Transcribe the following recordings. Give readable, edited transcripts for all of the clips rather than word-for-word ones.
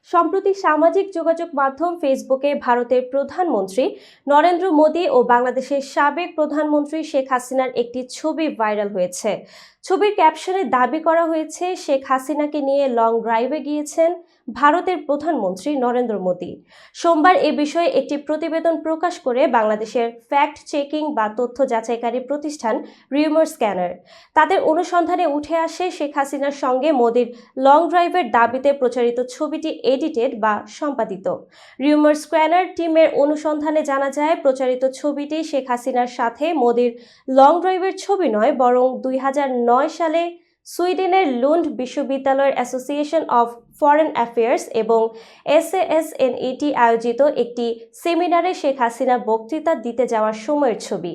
সম্প্রতি সামাজিক যোগাযোগ মাধ্যম ফেসবুকে ভারতের প্রধানমন্ত্রী নরেন্দ্র মোদী ও বাংলাদেশের সাবেক প্রধানমন্ত্রী শেখ হাসিনার একটি ছবি ভাইরাল হয়েছে। ছবির ক্যাপশনে দাবি করা হয়েছে শেখ হাসিনাকে নিয়ে লং ড্রাইভে গিয়েছেন ভারতের প্রধানমন্ত্রী নরেন্দ্র মোদী। সোমবার এ বিষয়ে একটি প্রতিবেদন প্রকাশ করে বাংলাদেশের ফ্যাক্ট চেকিং বা তথ্য যাচাইকারী প্রতিষ্ঠান রিউমার স্ক্যানার। তাদের অনুসন্ধানে উঠে আসে শেখ হাসিনার সঙ্গে মোদীর লং ড্রাইভের দাবিতে প্রচারিত ছবিটি এডিটেড বা সম্পাদিত। রিউমার স্ক্যানার টিমের অনুসন্ধানে জানা যায়, প্রচারিত ছবিটি শেখ হাসিনার সাথে মোদীর লং ড্রাইভের ছবি নয়, বরং 2009 সালে সুইডেনের লুন্ড বিশ্ববিদ্যালয়ের অ্যাসোসিয়েশন অফ ফরেন অ্যাফেয়ার্স এবং SASNET আয়োজিত একটি সেমিনারে শেখ হাসিনা বক্তৃতা দিতে যাওয়ার সময়ের ছবি।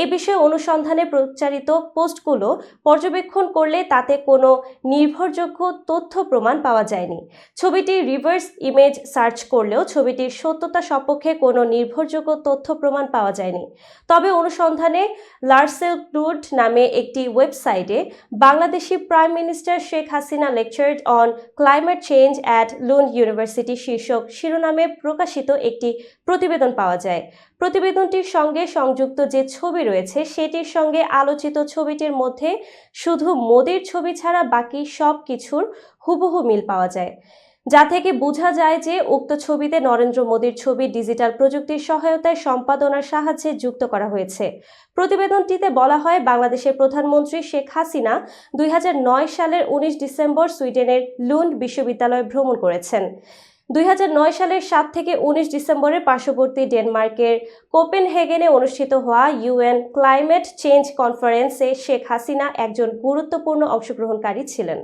এ বিষয়ে অনুসন্ধানে প্রচারিত পোস্টগুলো পর্যবেক্ষণ করলে তাতে কোনো নির্ভরযোগ্য তথ্য প্রমাণ পাওয়া যায়নি। ছবিটি রিভার্স ইমেজ সার্চ করলেও ছবিটির সত্যতা সপক্ষে কোনো নির্ভরযোগ্য তথ্য প্রমাণ পাওয়া যায়নি। তবে অনুসন্ধানে লারসেলডুড নামে একটি ওয়েবসাইটে Bangladeshi prime minister Sheikh Hasina লেকচার্ড on climate change at লুন্ড university শীর্ষক শিরোনামে প্রকাশিত একটি প্রতিবেদন পাওয়া যায়। প্রতিবেদনটির সঙ্গে সংযুক্ত যে ছবি রয়েছে সেটির সঙ্গে আলোচিত ছবিটির মধ্যে শুধু মোদির ছবি ছাড়া বাকি সব কিছুর হুবহু মিল পাওয়া যায়, যা থেকে বোঝা যায় যে উক্ত ছবিতে নরেন্দ্র মোদীর ছবি ডিজিটাল প্রযুক্তির সহায়তায় সম্পাদনার সাহায্যে যুক্ত করা হয়েছে। প্রতিবেদনটিতে বলা হয়, বাংলাদেশের প্রধানমন্ত্রী শেখ হাসিনা 2009 সালের 19 ডিসেম্বর সুইডেনের লুন্ড বিশ্ববিদ্যালয় ভ্রমণ করেছেন। 2009 সালের 7 থেকে 19 ডিসেম্বরের পার্শ্ববর্তী ডেনমার্কের কোপেনহেগেনে অনুষ্ঠিত হওয়া UN ক্লাইমেট চেঞ্জ কনফারেন্সে শেখ হাসিনা একজন গুরুত্বপূর্ণ অংশগ্রহণকারী ছিলেন।